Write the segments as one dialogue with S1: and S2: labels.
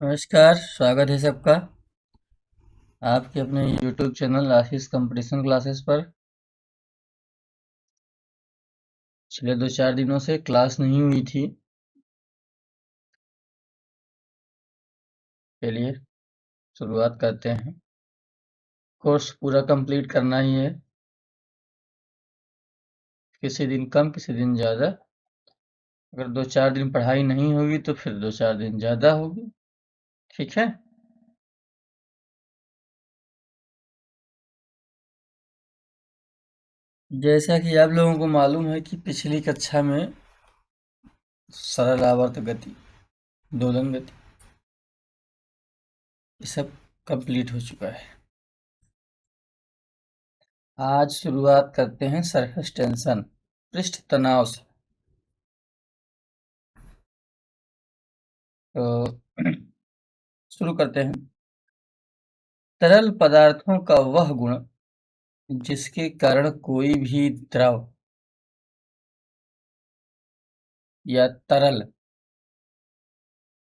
S1: नमस्कार, स्वागत है सबका आपके अपने YouTube चैनल आशीष कंपटीशन क्लासेस पर। पिछले 2-4 दिनों से क्लास नहीं हुई थी। चलिए शुरुआत करते हैं। कोर्स पूरा कंप्लीट करना ही है, किसी दिन कम किसी दिन ज़्यादा। अगर 2-4 दिन पढ़ाई नहीं होगी तो फिर 2-4 दिन ज़्यादा होगी, ठीक है। जैसा कि आप लोगों को मालूम है कि पिछली कक्षा में सरल आवर्त गति, दोलन गति, ये सब कंप्लीट हो चुका है। आज शुरुआत करते हैं सरफेस टेंशन, पृष्ठ तनाव से। तो शुरू करते हैं। तरल पदार्थों का वह गुण जिसके कारण कोई भी द्रव या तरल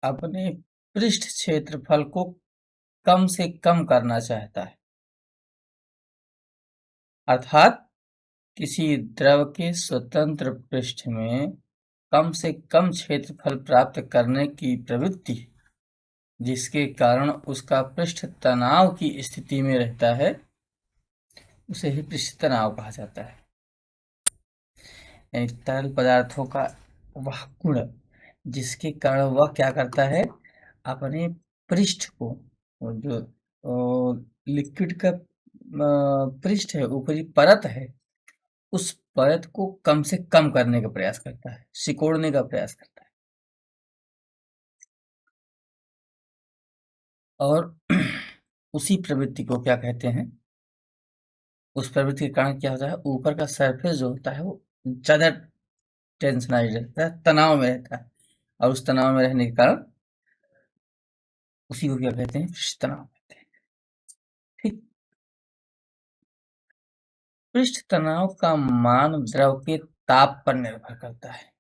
S1: अपने पृष्ठ क्षेत्रफल को कम से कम करना चाहता है, अर्थात किसी द्रव के स्वतंत्र पृष्ठ में कम से कम क्षेत्रफल प्राप्त करने की प्रवृत्ति, जिसके कारण उसका पृष्ठ तनाव की स्थिति में रहता है, उसे ही पृष्ठ तनाव कहा जाता है। यानी तरल पदार्थों का वह गुण जिसके कारण वह क्या करता है, अपने पृष्ठ को, वो जो लिक्विड का पृष्ठ है, ऊपरी परत है, उस परत को कम से कम करने का प्रयास करता है, सिकोड़ने का प्रयास करता है। और उसी प्रवृत्ति को क्या कहते हैं, उस प्रवृत्ति के कारण क्या होता है, ऊपर का सरफेस जो होता है वो ज्यादा टेंशनाइज रहता है, तनाव में रहता है। और उस तनाव में रहने के कारण उसी को क्या कहते हैं, पृष्ठ तनाव कहते हैं। ठीक। पृष्ठ तनाव का मान द्रव के ताप पर निर्भर करता है।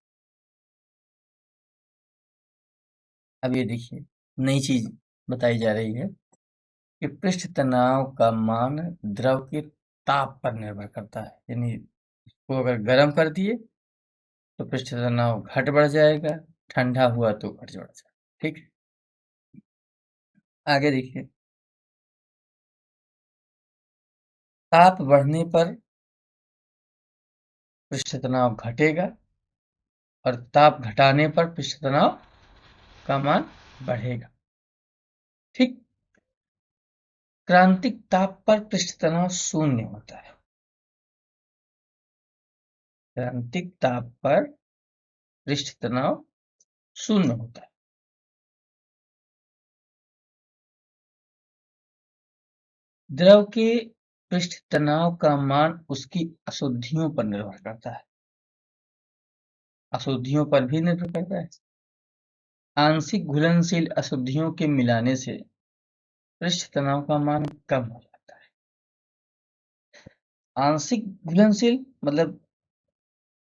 S1: अब ये देखिए, नई चीज बताई जा रही है कि पृष्ठ तनाव का मान द्रव के ताप पर निर्भर करता है। यानी इसको अगर गर्म कर दिए तो पृष्ठ तनाव घट बढ़ जाएगा, ठंडा हुआ तो घट बढ़ जाएगा। ठीक है, आगे देखिए। ताप बढ़ने पर पृष्ठ तनाव घटेगा और ताप घटाने पर पृष्ठ तनाव का मान बढ़ेगा। ठीक। क्रांतिक ताप पर पृष्ठ तनाव शून्य होता है। क्रांतिक ताप पर पृष्ठ तनाव शून्य होता है। द्रव के पृष्ठ तनाव का मान उसकी अशुद्धियों पर निर्भर करता है। अशुद्धियों पर भी निर्भर करता है। आंशिक घुलनशील अशुद्धियों के मिलाने से पृष्ठ तनाव का मान कम हो जाता है। आंशिक घुलनशील मतलब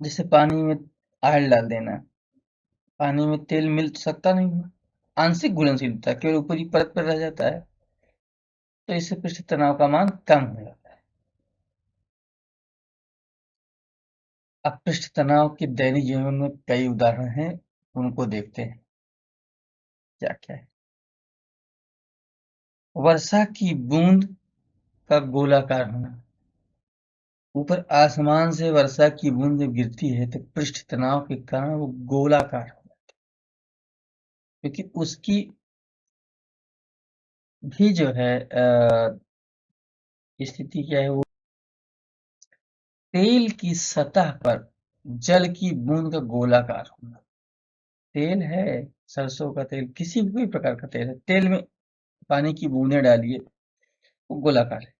S1: जैसे पानी में ऑयल डाल देना, पानी में तेल मिल सकता नहीं है। आंशिक घुलनशीलता केवल ऊपरी परत पर रह जाता है, तो इससे पृष्ठ तनाव का मान कम हो जाता है। अब पृष्ठ तनाव के दैनिक जीवन में कई उदाहरण हैं, उनको देखते हैं क्या क्या है। वर्षा की बूंद का गोलाकार होना। ऊपर आसमान से वर्षा की बूंद जब गिरती है तो पृष्ठ तनाव के कारण वो गोलाकार हो जाती है, क्योंकि उसकी भी जो है स्थिति क्या है, वो तेल की सतह पर जल की बूंद का गोलाकार होना। तेल है, सरसों का तेल, किसी भी प्रकार का तेल है, तेल में पानी की बूंदें डालिए, वो गोलाकार है।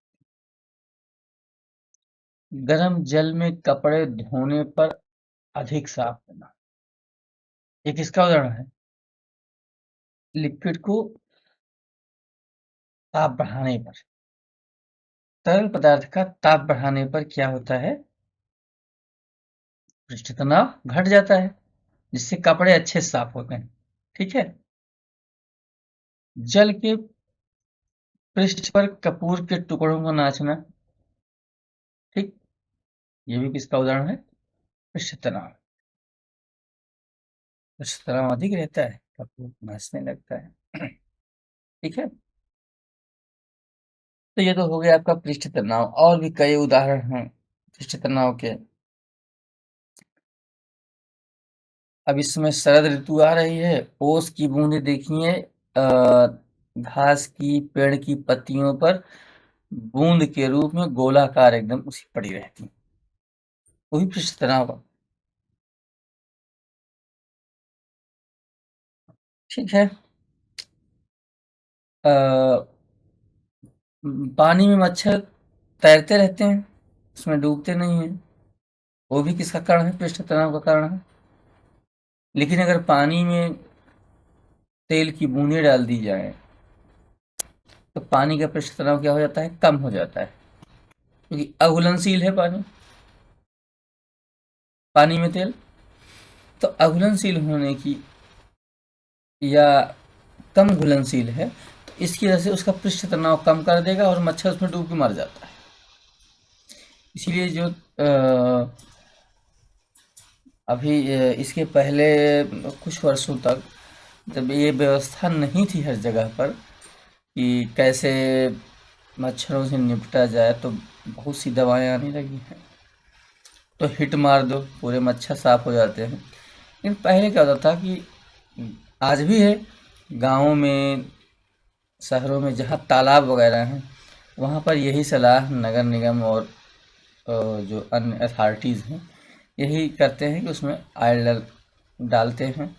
S1: गर्म जल में कपड़े धोने पर अधिक साफ होना, एक इसका उदाहरण है। लिक्विड को ताप बढ़ाने पर, तरल पदार्थ का ताप बढ़ाने पर क्या होता है, पृष्ठ तनाव घट जाता है, जिससे कपड़े अच्छे साफ होते हैं। ठीक है। जल के पृष्ठ पर कपूर के टुकड़ों का नाचना। ठीक, ये भी किसका उदाहरण है? पृष्ठ तनाव। पृष्ठ तनाव अधिक रहता है, कपूर नाचने लगता है। ठीक है, तो ये तो हो गया आपका पृष्ठ तनाव। और भी कई उदाहरण हैं पृष्ठ तनाव के। अब इस समय शरद ऋतु आ रही है, ओस की बूंदें देखिए घास की, पेड़ की पत्तियों पर बूंद के रूप में गोलाकार एकदम उसी पड़ी रहती हैं। वही पृष्ठ तनाव का। ठीक है। अ, पानी में मच्छर तैरते रहते हैं, उसमें डूबते नहीं हैं। वो भी किसका कारण है? पृष्ठ तनाव का कारण है। लेकिन अगर पानी में तेल की बूंदें डाल दी जाएं तो पानी का पृष्ठ तनाव क्या हो जाता है? कम हो जाता है, क्योंकि अघुलनशील है पानी। पानी में तेल तो अघुलनशील होने की, या कम घुलनशील है, तो इसकी वजह से उसका पृष्ठ तनाव कम कर देगा और मच्छर उसमें डूब के मर जाता है। इसीलिए जो अभी इसके पहले कुछ वर्षों तक जब ये व्यवस्था नहीं थी हर जगह पर कि कैसे मच्छरों से निपटा जाए, तो बहुत सी दवाएं आने लगी हैं। तो हिट मार दो, पूरे मच्छर साफ हो जाते हैं। लेकिन पहले क्या होता था कि आज भी है गाँवों में, शहरों में जहाँ तालाब वगैरह हैं, वहाँ पर यही सलाह नगर निगम और जो अन्य अथॉरिटीज़ हैं यही करते हैं कि उसमें ऑयल डालते हैं।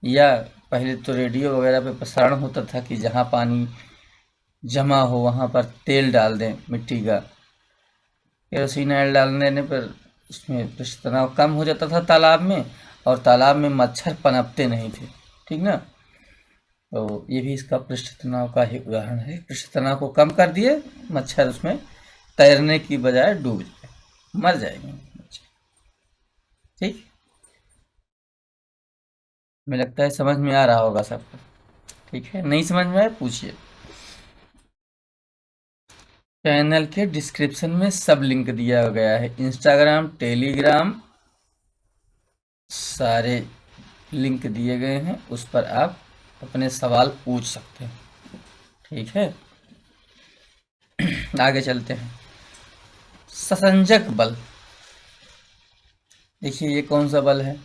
S1: या पहले तो रेडियो वगैरह पे प्रसारण होता था कि जहाँ पानी जमा हो वहाँ पर तेल डाल दें मिट्टी का। केरोसिन ऑयल डालने देने पर उसमें पृष्ठ तनाव कम हो जाता था तालाब में, और तालाब में मच्छर पनपते नहीं थे। ठीक ना? तो ये भी इसका पृष्ठ तनाव का ही उदाहरण है। पृष्ठ तनाव को कम कर दिए, मच्छर उसमें तैरने की बजाय डूब जाए, मर जाएंगे मच्छर। ठीक, हमें लगता है समझ में आ रहा होगा सबको। ठीक है, नहीं समझ में आए पूछिए। चैनल के डिस्क्रिप्शन में सब लिंक दिया गया है, इंस्टाग्राम, टेलीग्राम, सारे लिंक दिए गए हैं, उस पर आप अपने सवाल पूछ सकते हैं। ठीक है, आगे चलते हैं। ससंजक बल, देखिए ये कौन सा बल है?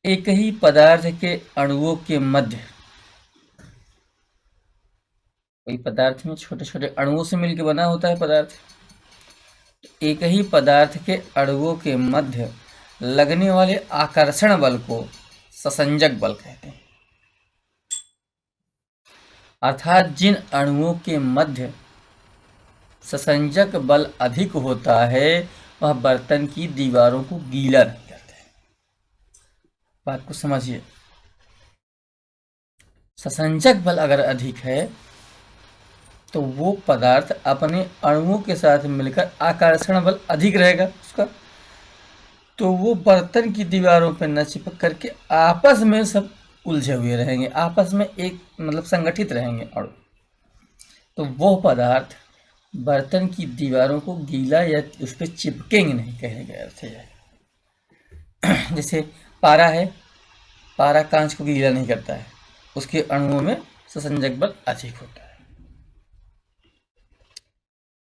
S1: एक ही पदार्थ के अणुओं के मध्य, कोई पदार्थ में छोटे छोटे अणुओं से मिलकर बना होता है पदार्थ, एक ही पदार्थ के अणुओं के मध्य लगने वाले आकर्षण बल को ससंजक बल कहते हैं। अर्थात जिन अणुओं के मध्य ससंजक बल अधिक होता है वह बर्तन की दीवारों को गीला नहीं करते। बात को समझिए, ससंजक बल अगर अधिक है तो वो पदार्थ अपने अणुओं के साथ मिलकर, आकर्षण बल अधिक रहेगा उसका, तो वो बर्तन की दीवारों पर न चिपक करके आपस में सब उलझे हुए रहेंगे, आपस में एक मतलब संगठित रहेंगे अणु। तो वो पदार्थ बर्तन की दीवारों को गीला या उस पर चिपकेंगे नहीं, कहने का अर्थ है। जैसे पारा है, पारा कांच को गीला नहीं करता है, उसके अणुओं में ससंजक बल अधिक होता है।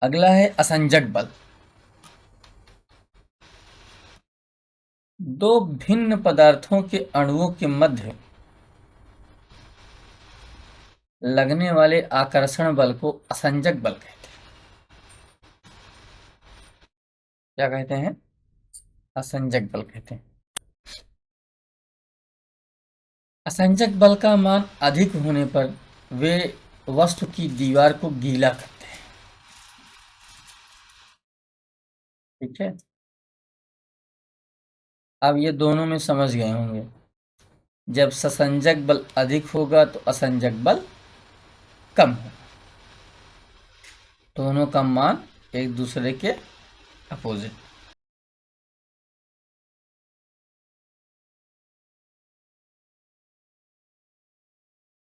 S1: अगला है असंजक बल। दो भिन्न पदार्थों के अणुओं के मध्य लगने वाले आकर्षण बल को असंजक बल कहते हैं। क्या कहते हैं? असंजक बल कहते हैं। असंजक बल का मान अधिक होने पर वे वस्तु की दीवार को गीला करते हैं। ठीक है, अब ये दोनों में समझ गए होंगे। जब ससंजक बल अधिक होगा तो असंजक बल कम होगा, दोनों का मान एक दूसरे के अपोजिट।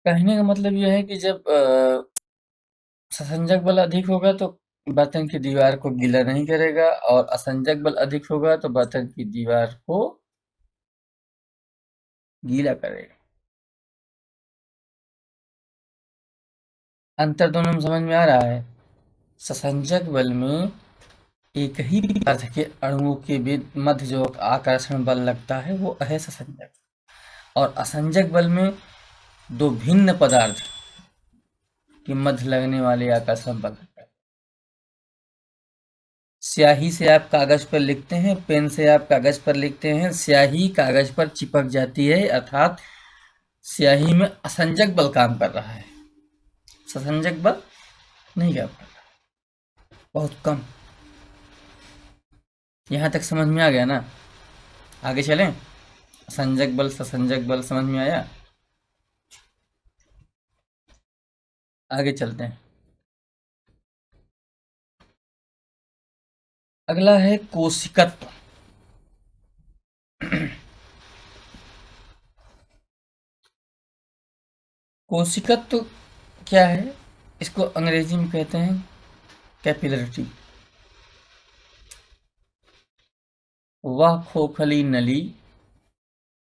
S1: कहने का मतलब यह है कि जब ससंजक बल अधिक होगा तो बर्तन की दीवार को गीला नहीं करेगा, और असंजक बल अधिक होगा तो बर्तन की दीवार को गीला करेगा। अंतर दोनों में समझ में आ रहा है? ससंजक बल में एक ही पदार्थ के अणुओं के मध्य जो आकर्षण बल लगता है वो है ससंजक, और असंजक बल में दो भिन्न पदार्थ के मध्य लगने वाले आकर्षण बल। स्याही से आप कागज पर लिखते हैं, पेन से आप कागज पर लिखते हैं, स्याही कागज पर चिपक जाती है, अर्थात स्याही में असंजक बल काम कर रहा है, ससंजक बल नहीं काम कर रहा, बहुत कम। यहाँ तक समझ में आ गया ना? आगे चलें? असंजक बल ससंजक बल समझ में आया? आगे चलते हैं। अगला है कोशिकत्व। कोशिकत्व क्या है? इसको अंग्रेजी में कहते हैं कैपिलरिटी। वह खोखली नली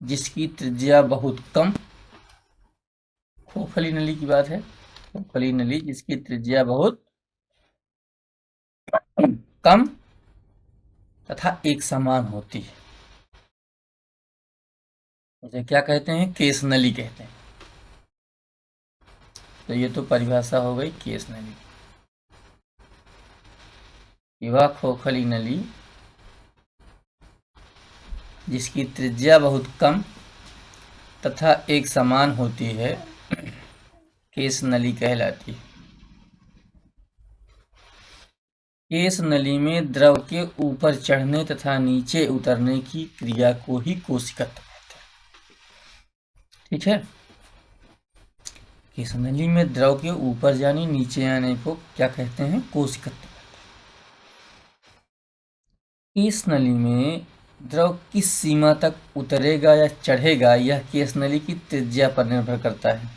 S1: जिसकी त्रिज्या बहुत कम, खोखली नली की बात है, खोखली नली जिसकी त्रिज्या बहुत कम तथा एक समान होती है, उसे क्या कहते हैं? केस नली कहते हैं। तो ये तो परिभाषा हो गई केस नली। वह खोखली नली जिसकी त्रिज्या बहुत कम तथा एक समान होती है, केस नली कहलाती है। केस नली में द्रव के ऊपर चढ़ने तथा नीचे उतरने की क्रिया को ही कोशिकत्व कहते हैं। ठीक है? केस नली में द्रव के ऊपर जाने नीचे आने को क्या कहते हैं? कोशिकत्व। केस नली में द्रव किस सीमा तक उतरेगा या चढ़ेगा यह केस नली की त्रिज्या पर निर्भर करता है।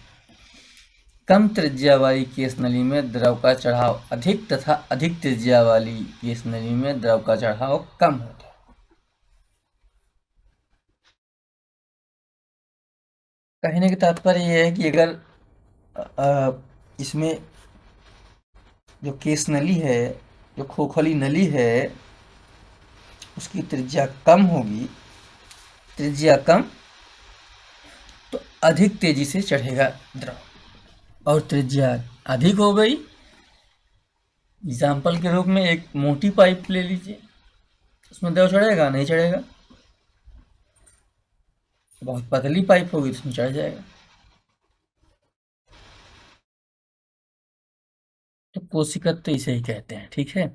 S1: कम त्रिज्या वाली केस नली में द्रव का चढ़ाव अधिक तथा अधिक त्रिज्या वाली केस नली में द्रव का चढ़ाव कम होता है। कहने का तात्पर्य यह है कि अगर इसमें जो केस नली है, जो खोखली नली है, उसकी त्रिज्या कम होगी, त्रिज्या कम तो अधिक तेजी से चढ़ेगा द्रव, और त्रिज्या अधिक हो गई, एग्जाम्पल के रूप में एक मोटी पाइप ले लीजिए, उसमें द्रव चढ़ेगा? नहीं चढ़ेगा। बहुत पतली पाइप होगी तो उसमें चढ़ जाएगा। तो कोशिकत्व तो इसे ही कहते हैं। ठीक है?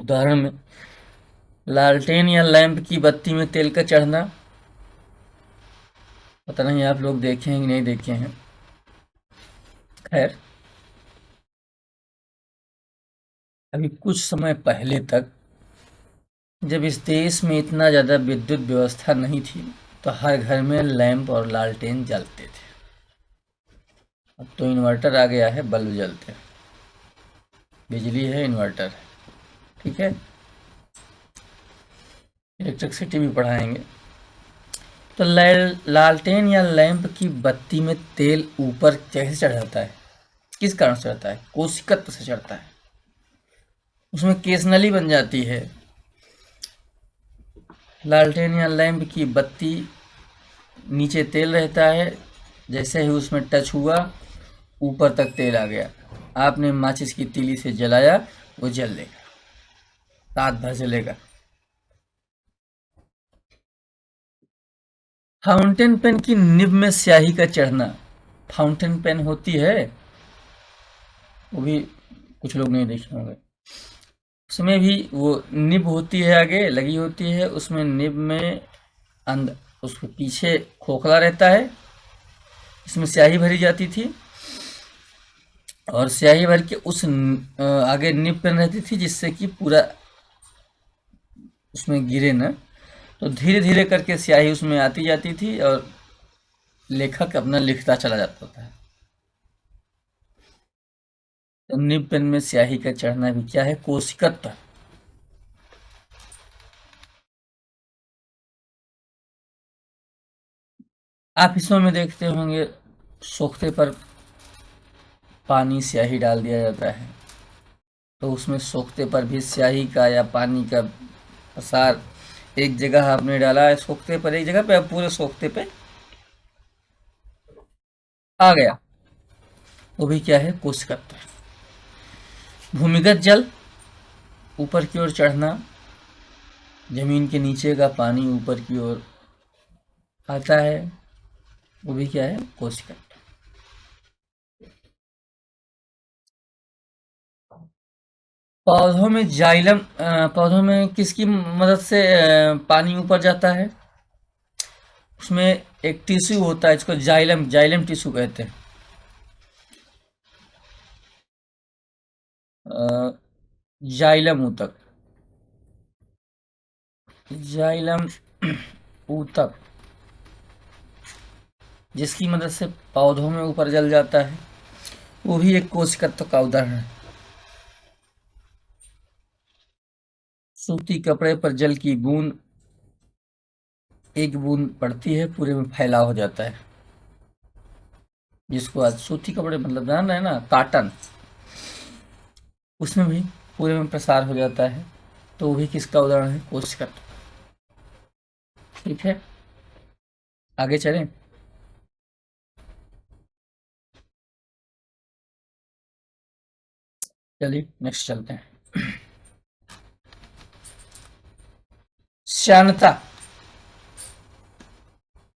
S1: उदाहरण में लालटेन या लैंप की बत्ती में तेल का चढ़ना, पता नहीं आप लोग देखे हैं कि नहीं देखे हैं। खैर, अभी कुछ समय पहले तक जब इस देश में इतना ज़्यादा विद्युत व्यवस्था नहीं थी तो हर घर में लैंप और लालटेन जलते थे। अब तो इन्वर्टर आ गया है, बल्ब जलते हैं, बिजली है, इन्वर्टर है। ठीक है? इलेक्ट्रिसिटी भी पढ़ाएंगे। तो लालटेन या लैंप की बत्ती में तेल ऊपर कैसे चढ़ जाता है? किस कारण से चढ़ता है? कोशिकत्व से चढ़ता है। उसमें केस नली बन जाती है। लालटेन या लैंप की बत्ती नीचे तेल रहता है, जैसे ही उसमें टच हुआ ऊपर तक तेल आ गया, आपने माचिस की तीली से जलाया, वो जल लेगा, रात भर जलेगा। फाउंटेन पेन की निब में स्याही का चढ़ना, फाउंटेन पेन होती है, वो भी कुछ लोग नहीं देखे होंगे, उसमें भी वो निब होती है, आगे लगी होती है, उसमें निब में अंदर उसके पीछे खोखला रहता है, इसमें स्याही भरी जाती थी, और स्याही भर के उस आगे निब पेन रहती थी, जिससे कि पूरा उसमें गिरे न, तो धीरे धीरे करके स्याही उसमें आती जाती थी, और लेखक अपना लिखता चला जाता था। तो निब पेन में स्याही का चढ़ना भी क्या है? कोशिकत्व। ऑफिसों में देखते होंगे, सोखते पर पानी स्याही डाल दिया जाता है, तो उसमें सोखते पर भी स्याही का या पानी का प्रसार, एक जगह आपने डाला है सोखते पर, एक जगह पे, अब पूरे सोखते पे आ गया, वो भी क्या है? कोशिकत्व। भूमिगत जल ऊपर की ओर चढ़ना, जमीन के नीचे का पानी ऊपर की ओर आता है, वो भी क्या है? कोशिकत्व। पौधों में जाइलम, पौधों में किसकी मदद से पानी ऊपर जाता है? उसमें एक टिश्यू होता है, इसको जाइलम, जाइलम टिश्यू कहते हैं। अ, जाइलम ऊतक, जाइलम ऊतक, जिसकी मदद से पौधों में ऊपर जल जाता है, वो भी एक कोशिकत्व का उदाहरण है। सूती कपड़े पर जल की बूंद, एक बूंद पड़ती है, पूरे में फैलाव हो जाता है, जिसको आज सूती कपड़े मतलब जान रहे हैं ना, कॉटन, उसमें भी पूरे में प्रसार हो जाता है, तो वो भी किसका उदाहरण है? कोशिकत्व। ठीक है, आगे चलें। चलिए नेक्स्ट चलते हैं। श्यानता,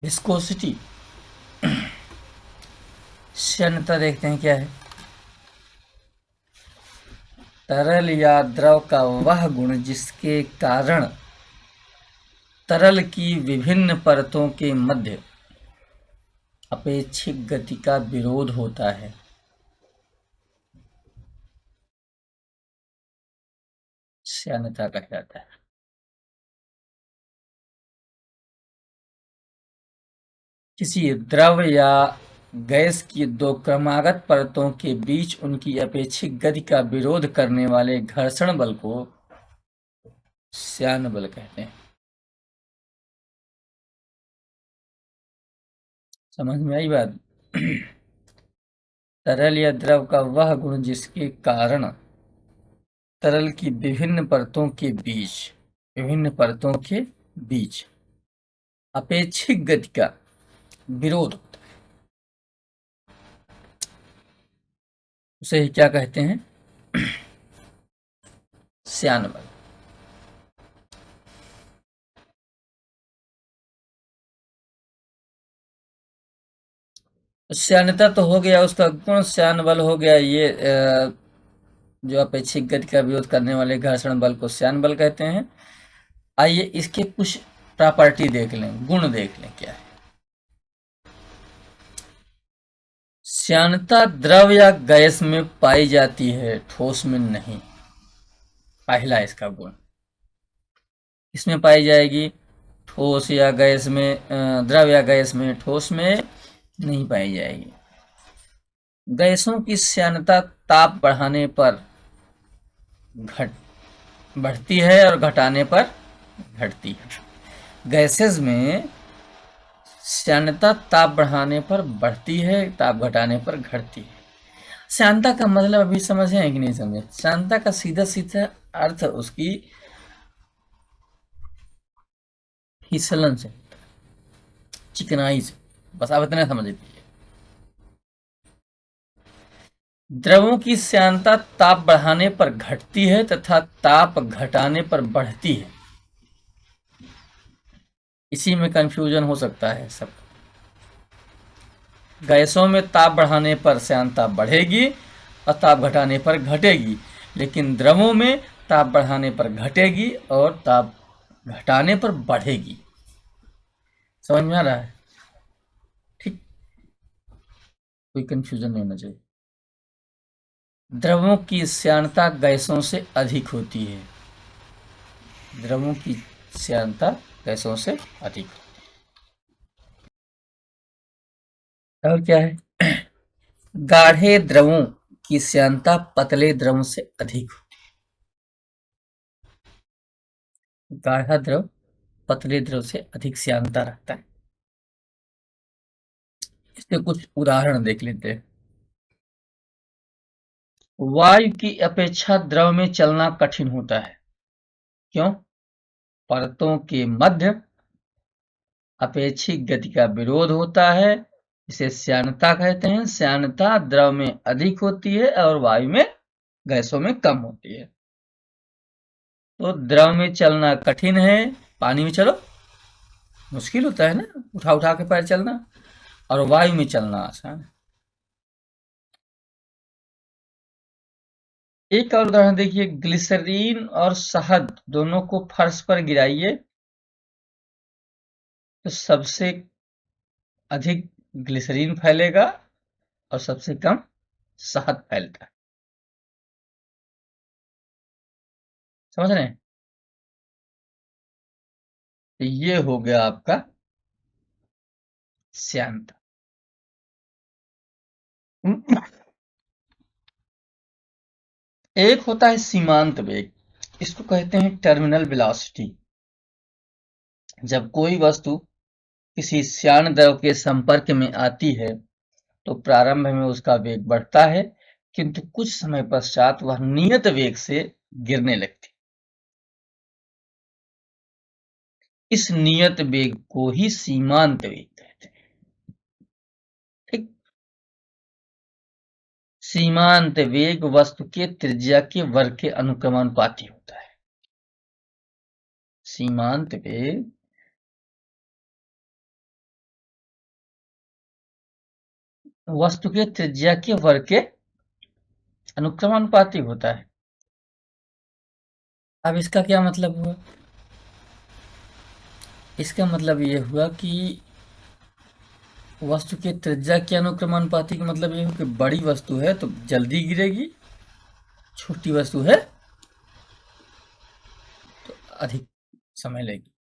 S1: विस्कोसिटी। श्यानता देखते हैं क्या है? तरल या द्रव का वह गुण जिसके कारण तरल की विभिन्न परतों के मध्य अपेक्षिक गति का विरोध होता है। श्यानता कहा जाता है। किसी द्रव या गैस की दो क्रमागत परतों के बीच उनकी अपेक्षिक गति का विरोध करने वाले घर्षण बल को श्यान बल कहते हैं। समझ में आई बात? तरल या द्रव का वह गुण जिसके कारण तरल की विभिन्न परतों के बीच अपेक्षिक गति का विरोध होता है, उसे ही क्या कहते हैं? श्यान बल। श्यानता तो हो गया, उसका गुण श्यान बल हो गया। ये जो अपेक्षिक गति का विरोध करने वाले घर्षण बल को श्यान बल कहते हैं। आइए इसके कुछ प्रॉपर्टी देख लें, गुण देख लें क्या है। श्यानता द्रव या गैस में पाई जाती है, ठोस में नहीं। पहला इसका गुण। इसमें पाई जाएगी? ठोस या गैस में, द्रव या गैस में, ठोस में नहीं पाई जाएगी। गैसों की श्यानता ताप बढ़ाने पर घट बढ़ती है और घटाने पर घटती है। गैसेस में श्यानता ताप बढ़ाने पर बढ़ती है, ताप घटाने पर घटती है। श्यानता का मतलब अभी समझे हैं कि नहीं समझे? श्यानता का सीधा सीधा अर्थ उसकी फिसलन से, चिकनाई से, बस आप इतना समझ लीजिए। द्रवों की श्यानता ताप बढ़ाने पर घटती है तथा ताप घटाने पर बढ़ती है। इसी में कंफ्यूजन हो सकता है सब। गैसों में ताप बढ़ाने पर श्यानता बढ़ेगी और ताप घटाने पर घटेगी, लेकिन द्रवों में ताप बढ़ाने पर घटेगी और ताप घटाने पर बढ़ेगी। समझ में आ रहा है? ठीक, कोई कंफ्यूजन नहीं होना चाहिए। द्रवों की श्यानता गैसों से अधिक होती है। द्रवों की श्यानता गैसों से अधिक। और क्या है? गाढ़े द्रवों की श्यानता पतले द्रवों से अधिक हो। गाढ़ा द्रव पतले द्रव से अधिक श्यानता रखता है। इसके कुछ उदाहरण देख लेते हैं। वायु की अपेक्षा द्रव में चलना कठिन होता है। क्यों? परतों के मध्य अपेक्षिक गति का विरोध होता है, इसे श्यानता कहते हैं। श्यानता द्रव में अधिक होती है और वायु में, गैसों में कम होती है। तो द्रव में चलना कठिन है, पानी में चलो मुश्किल होता है ना, उठा उठा के पैर चलना, और वायु में चलना आसान है। एक और उदाहरण देखिए, ग्लिसरीन और शहद दोनों को फर्श पर गिराइए तो सबसे अधिक ग्लिसरीन फैलेगा और सबसे कम शहद फैलता है। समझ रहे हैं? तो ये हो गया आपका श्यानता। एक होता है सीमांत वेग, इसको कहते हैं टर्मिनल वेलोसिटी। जब कोई वस्तु किसी श्यान द्रव के संपर्क में आती है तो प्रारंभ में उसका वेग बढ़ता है, किंतु कुछ समय पश्चात वह नियत वेग से गिरने लगती। इस नियत वेग को ही सीमांत वेग कहते हैं। ठीक? सीमांत वेग वस्तु के त्रिज्या के वर्ग के अनुक्रमानुपाती होता है। सीमांत वेग वस्तु के त्रिज्या के वर्ग के अनुक्रमानुपाती होता है। अब इसका क्या मतलब हुआ? इसका मतलब ये हुआ कि वस्तु के त्रिज्या के अनुक्रमानुपाती का मतलब ये हो कि बड़ी वस्तु है तो जल्दी गिरेगी, छोटी वस्तु है तो अधिक समय लेगी।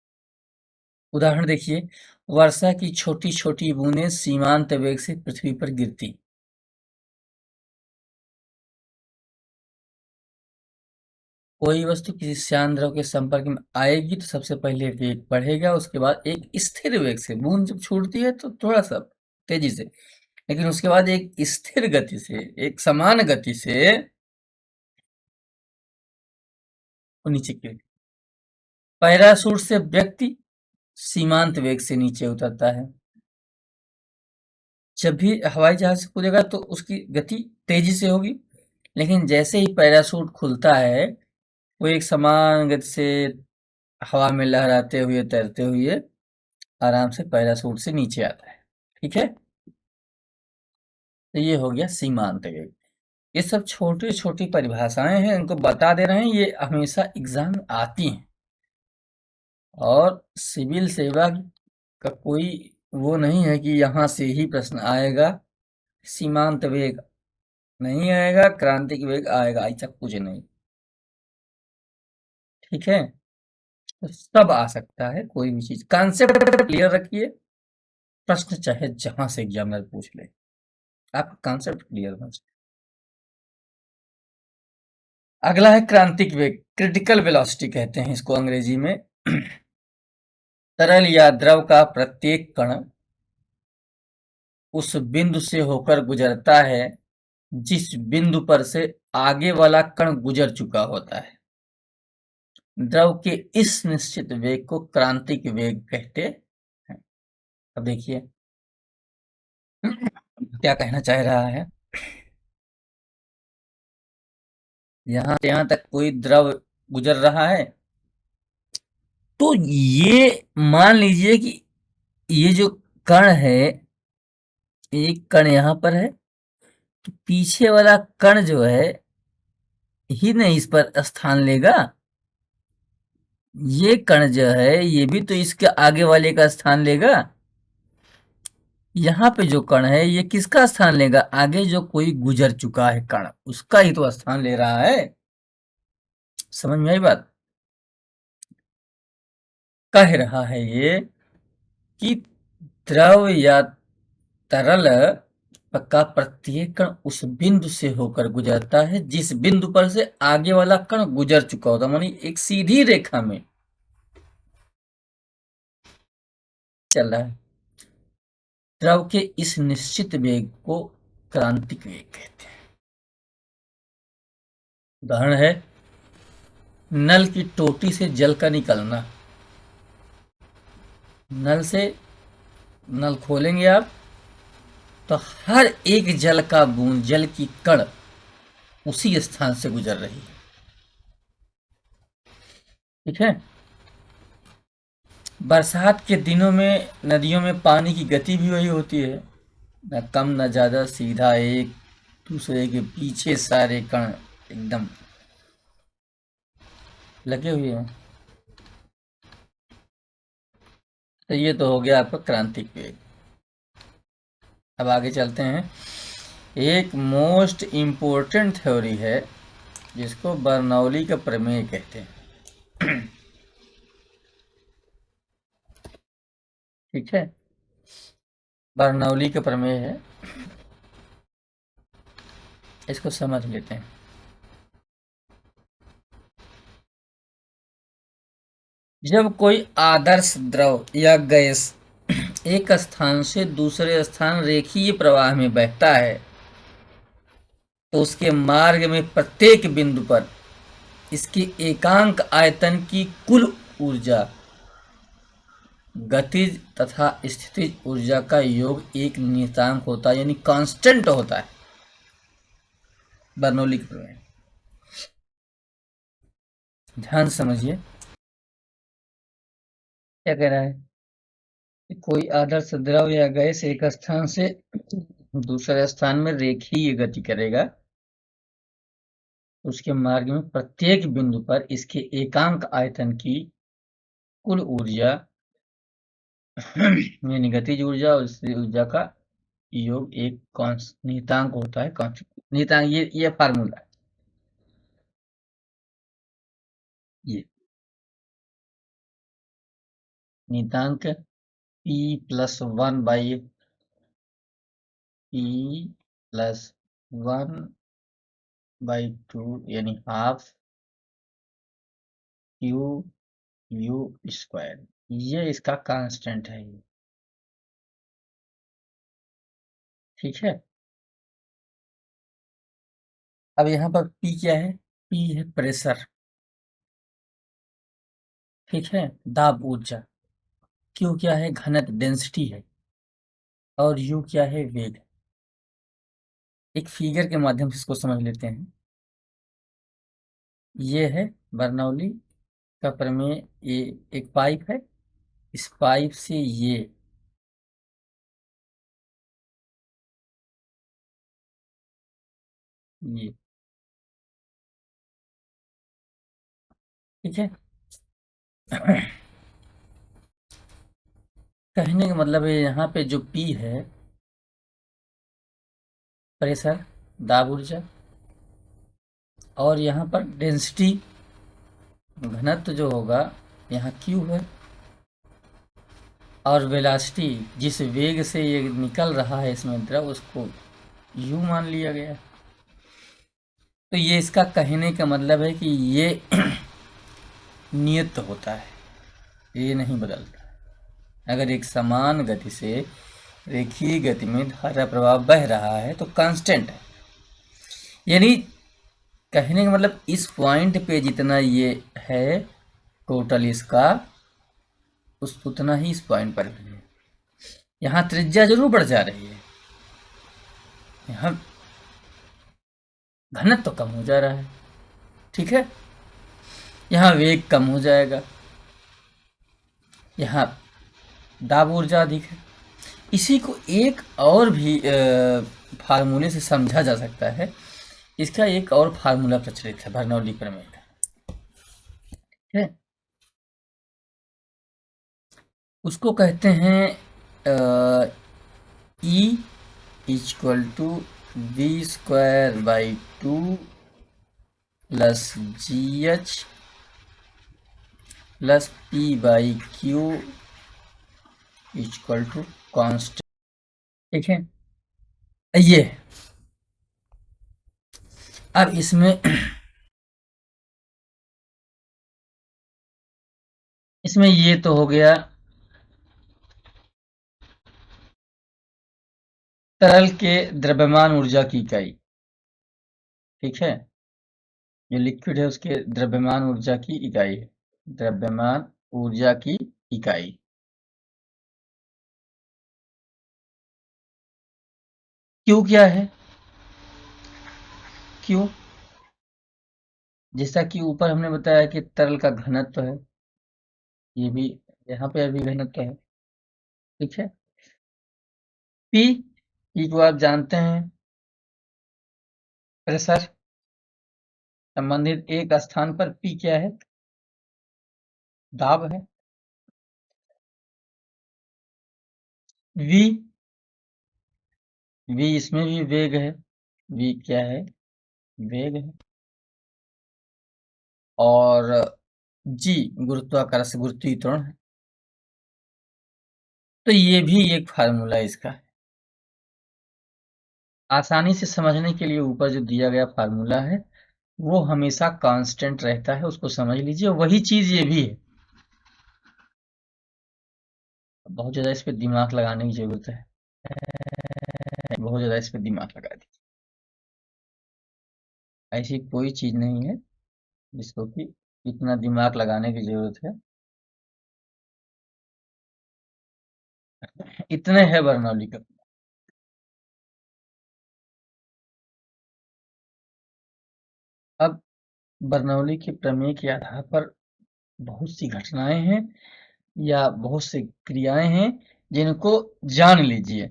S1: उदाहरण देखिए, वर्षा की छोटी छोटी बूंदें सीमांत वेग से पृथ्वी पर गिरती। कोई वस्तु किसी श्यान द्रव के संपर्क में आएगी तो सबसे पहले वेग बढ़ेगा, उसके बाद एक स्थिर वेग से, बूंद जब छूटती है तो थोड़ा सा तेजी से, लेकिन उसके बाद एक स्थिर गति से, एक समान गति से वो नीचे गिरेगी। पैराशूट से व्यक्ति सीमांत वेग से नीचे उतरता है। जब भी हवाई जहाज से कूदेगा तो उसकी गति तेजी से होगी, लेकिन जैसे ही पैराशूट खुलता है वो एक समान गति से हवा में लहराते हुए, तैरते हुए आराम से पैराशूट से नीचे आता है। ठीक है? तो ये हो गया सीमांत वेग। ये सब छोटी छोटी परिभाषाएं हैं, इनको बता दे रहे हैं, ये हमेशा एग्जाम में आती हैं। और सिविल सेवा का कोई वो नहीं है कि यहाँ से ही प्रश्न आएगा, सीमांत वेग नहीं आएगा, क्रांतिक वेग आएगा, ऐसा कुछ नहीं। ठीक है? तो सब आ सकता है, कोई भी चीज, कॉन्सेप्ट क्लियर रखिए, प्रश्न चाहे जहां से एग्जामिनर पूछ ले, आपका कॉन्सेप्ट क्लियर होना चाहिए। अगला है क्रांतिक वेग, क्रिटिकल वेलोसिटी कहते हैं इसको अंग्रेजी में। तरल या द्रव का प्रत्येक कण उस बिंदु से होकर गुजरता है जिस बिंदु पर से आगे वाला कण गुजर चुका होता है। द्रव के इस निश्चित वेग को क्रांतिक वेग कहते हैं। अब देखिए क्या कहना चाह रहा है। यहाँ से यहाँ तक कोई द्रव गुजर रहा है, तो ये मान लीजिए कि ये जो कण है, एक कण यहाँ पर है, तो पीछे वाला कण जो है ही नहीं इस पर स्थान लेगा। ये कण जो है ये भी तो इसके आगे वाले का स्थान लेगा। यहाँ पे जो कण है ये किसका स्थान लेगा? आगे जो कोई गुजर चुका है कण, उसका ही तो स्थान ले रहा है। समझ में आई बात? कह रहा है ये कि द्रव या तरल का प्रत्येक कण उस बिंदु से होकर गुजरता है जिस बिंदु पर से आगे वाला कण गुजर चुका होता, मानी एक सीधी रेखा में चल रहा है। द्रव के इस निश्चित वेग को क्रांतिक वेग कहते हैं। उदाहरण है नल की टोटी से जल का निकलना। नल खोलेंगे आप तो हर एक जल का बूंद, जल की कण उसी स्थान से गुजर रही है। ठीक है। बरसात के दिनों में नदियों में पानी की गति भी वही होती है, न कम न ज्यादा, सीधा एक दूसरे के पीछे सारे कण एकदम लगे हुए हैं। तो ये तो हो गया आपका क्रांतिक वेग। अब आगे चलते हैं। एक मोस्ट इम्पोर्टेंट थ्योरी है जिसको बर्नौली का प्रमेय कहते हैं। ठीक है, बर्नौली का प्रमेय है, इसको समझ लेते हैं। जब कोई आदर्श द्रव या गैस एक स्थान से दूसरे स्थान रेखीय प्रवाह में बहता है तो उसके मार्ग में प्रत्येक बिंदु पर इसकी एकांक आयतन की कुल ऊर्जा गतिज तथा स्थितिज ऊर्जा का योग एक नियतांक होता है, यानी कांस्टेंट होता है। बर्नौली का प्रमेय, ध्यान समझिए क्या कह रहा है कि कोई आदर्श द्रव या गैस एक स्थान से दूसरे स्थान में रेखीय गति करेगा, उसके मार्ग में प्रत्येक बिंदु पर इसके एकांक आयतन की कुल ऊर्जा यानी गतिज ऊर्जा और स्थितिज ऊर्जा का योग एक नियतांक होता है। नियतांक ये फार्मूला है। ये नियतांक P प्लस 1/2 यानी हाफ Q स्क्वायर, ये इसका कांस्टेंट है। ठीक है। अब यहाँ पर P क्या है? P है प्रेशर। ठीक है, दाब ऊर्जा। Q क्या है? घनत्व, डेंसिटी है। और U क्या है? वेग। एक फिगर के माध्यम से इसको समझ लेते हैं। ये है बर्नौली का प्रमेय। ये एक पाइप है, इस पाइप से ये ठीक है। कहने का मतलब है यहाँ पे जो P है प्रेशर, दाब ऊर्जा, और यहाँ पर डेंसिटी घनत्व जो होगा, यहाँ Q है, और वेलोसिटी जिस वेग से ये निकल रहा है इसमें द्रव, उसको U मान लिया गया। तो ये इसका कहने का मतलब है कि ये नियत होता है, ये नहीं बदलता। अगर एक समान गति से रेखीय गति में धारा प्रवाह बह रहा है तो कांस्टेंट है। यानी कहने का मतलब इस पॉइंट पे जितना ये है टोटल इसका, उतना ही इस पॉइंट पर भी है। यहाँ त्रिज्या जरूर बढ़ जा रही है, यहाँ घनत्व तो कम हो जा रहा है। ठीक है, यहाँ वेग कम हो जाएगा, यहाँ दाब ऊर्जा अधिक है। इसी को एक और भी फार्मूले से समझा जा सकता है। इसका एक और फार्मूला प्रचलित है बर्नौली प्रमेय का। ठीक है, उसको कहते हैं E equal to v²/2 plus GH plus P/Q equal to constant. ठीक है, ये अब इसमें इसमें ये तो हो गया तरल के द्रव्यमान ऊर्जा की इकाई। ठीक है, जो लिक्विड है उसके द्रव्यमान ऊर्जा की इकाई है, द्रव्यमान ऊर्जा की इकाई। क्यू क्या है? क्यू, जैसा कि ऊपर हमने बताया कि तरल का घनत्व है, ये भी यहाँ पे अभी घनत्व है। ठीक है, पी, पी को आप जानते हैं, प्रेशर। संबंधित एक स्थान पर पी क्या है? दाब है। वी, वी इसमें भी वेग है, वी क्या है? वेग है। और जी गुरुत्वाकर्षण, गुरुत्वीय त्वरण है। तो ये भी एक फार्मूला इसका है। आसानी से समझने के लिए ऊपर जो दिया गया फार्मूला है वो हमेशा कांस्टेंट रहता है, उसको समझ लीजिए। वही चीज ये भी है, बहुत ज्यादा इस पे दिमाग लगाने की जरूरत है, बहुत ज्यादा इस पे दिमाग लगा दीजिए। ऐसी कोई चीज नहीं है जिसको कि इतना दिमाग लगाने की जरूरत है, इतने है बर्नौली का। अब बर्नौली के प्रमेय के आधार पर बहुत सी घटनाएं हैं या बहुत सी क्रियाएं हैं जिनको जान लीजिए।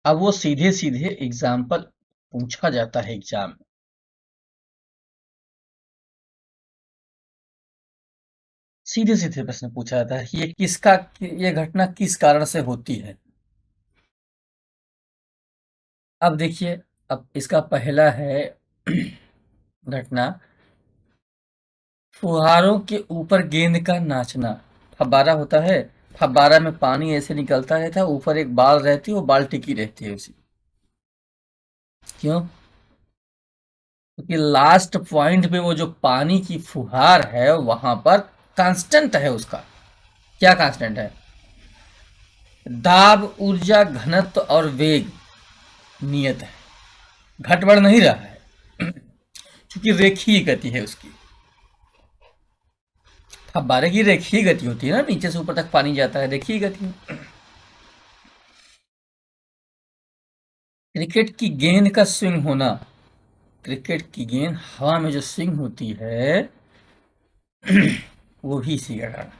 S1: अब वो सीधे सीधे एग्जाम्पल पूछा जाता है एग्जाम में। सीधे सीधे प्रश्न पूछा जाता है, ये किसका, ये घटना किस कारण से होती है। अब देखिए, अब इसका पहला है घटना, फुहारों के ऊपर गेंद का नाचना। फब्बारा होता है, फब्बारा में पानी ऐसे निकलता रहता है, ऊपर एक बाल रहती है, वो बाल टिकी रहती है उसी। क्यों? क्योंकि लास्ट पॉइंट पे वो जो पानी की फुहार है वहां पर कांस्टेंट है उसका। क्या कांस्टेंट है? दाब, ऊर्जा, घनत्व और वेग नियत है, घट बढ़ नहीं रहा है क्योंकि रेखीय गति है उसकी। फव्वारे की रेखीय गति होती है ना, नीचे से ऊपर तक पानी जाता है, रेखीय गति। क्रिकेट की गेंद का स्विंग होना, क्रिकेट की गेंद हवा में जो स्विंग होती है वो भी इसी का कारण।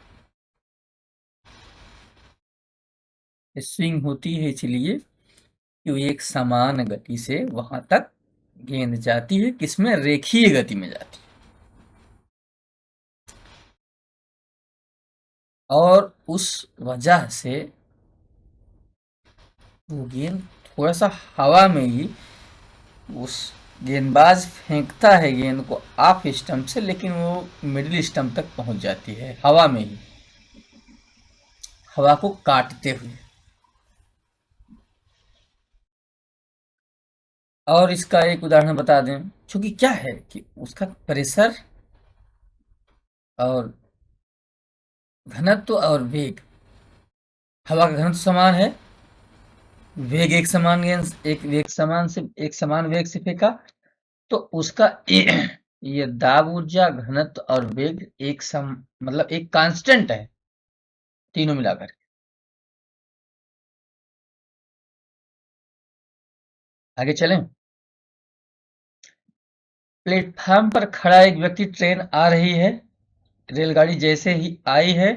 S1: स्विंग होती है इसलिए कि वो एक समान गति से वहां तक गेंद जाती है, किसमें? रेखीय गति में जाती है। और उस वजह से वो गेंद थोड़ा सा हवा में ही, उस गेंदबाज फेंकता है गेंद को ऑफ स्टंप से, लेकिन वो मिडिल स्टंप तक पहुंच जाती है हवा में ही, हवा को काटते हुए। और इसका एक उदाहरण बता दें, क्योंकि क्या है कि उसका प्रेशर और घनत्व और वेग, हवा का घनत्व समान है, वेग एक समान गेंद, एक वेग समान से, एक समान वेग से फेंका, तो उसका ये दाब, ऊर्जा, घनत्व और वेग एक मतलब एक कांस्टेंट है तीनों मिलाकर। आगे चलें। प्लेटफार्म पर खड़ा एक व्यक्ति, ट्रेन आ रही है, रेलगाड़ी जैसे ही आई है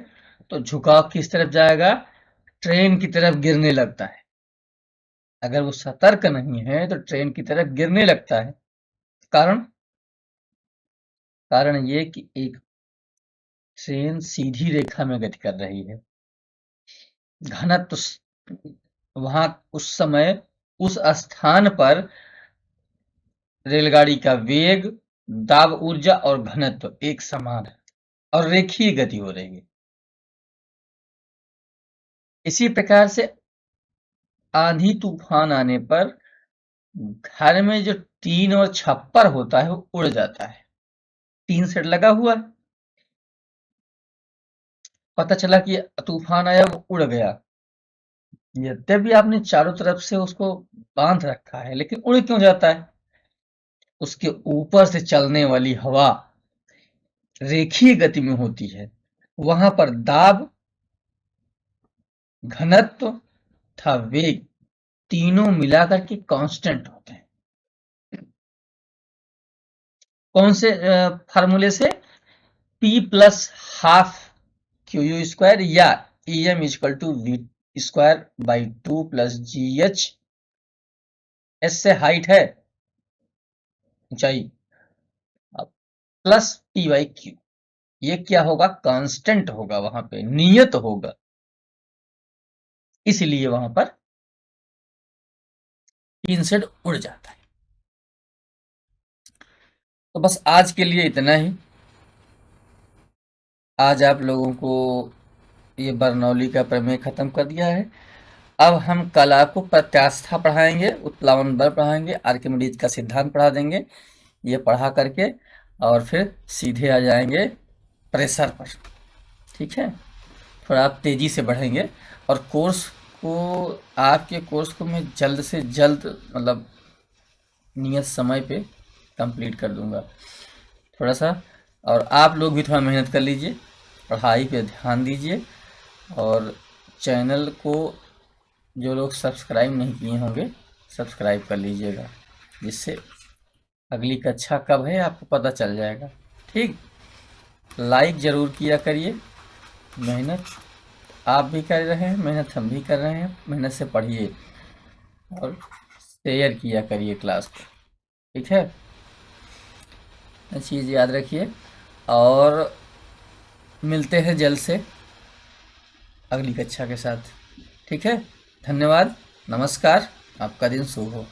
S1: तो झुकाव किस तरफ जाएगा? ट्रेन की तरफ गिरने लगता है। अगर वो सतर्क नहीं है तो ट्रेन की तरफ गिरने लगता है। कारण, कारण ये कि एक ट्रेन सीधी रेखा में गति कर रही है, घनत्व वहां उस समय उस स्थान पर रेलगाड़ी का वेग, दाब, ऊर्जा और घनत्व एक समान है और रेखीय गति हो रही है। इसी प्रकार से आंधी तूफान आने पर घर में जो टीन और छप्पर होता है वो उड़ जाता है। टीन सेट लगा हुआ है, पता चला कि तूफान आया, वो उड़ गया। यद्यपि आपने चारों तरफ से उसको बांध रखा है, लेकिन उड़ क्यों जाता है? उसके ऊपर से चलने वाली हवा रेखीय गति में होती है। वहां पर दाब, घनत्व तथा वेग तीनों मिलाकर के कांस्टेंट होते हैं। कौन से फार्मूले से? P plus half Q U square या EM equal to V square by 2 plus GH। S से हाइट है, ऊंचाई, प्लस P बाई क्यू। ये क्या होगा? कांस्टेंट होगा, वहां पे नियत होगा, इसलिए वहां पर टीन शेड उड़ जाता है। तो बस आज के लिए इतना ही। आज आप लोगों को ये बर्नौली का प्रमेय खत्म कर दिया है। अब हम कल आपको प्रत्यास्था पढ़ाएंगे, उत्प्लावन बल पढ़ाएंगे, आर्किमिडीज का सिद्धांत पढ़ा देंगे। ये पढ़ा करके और फिर सीधे आ जाएंगे प्रेशर पर। ठीक है, थोड़ा आप तेजी से बढ़ेंगे। और कोर्स को, आपके कोर्स को मैं जल्द से जल्द, मतलब नियत समय पे कंप्लीट कर दूंगा। थोड़ा सा और आप लोग भी थोड़ा मेहनत कर लीजिए, पढ़ाई पे ध्यान दीजिए। और चैनल को जो लोग सब्सक्राइब नहीं किए होंगे, सब्सक्राइब कर लीजिएगा, जिससे अगली कक्षा कब है आपको पता चल जाएगा। ठीक, लाइक ज़रूर किया करिए। मेहनत आप भी कर रहे हैं, मेहनत हम भी कर रहे हैं, मेहनत से पढ़िए और शेयर किया करिए क्लास को। ठीक है, चीज़ याद रखिए और मिलते हैं जल्द से अगली कक्षा के साथ। ठीक है, धन्यवाद, नमस्कार, आपका दिन शुभ हो।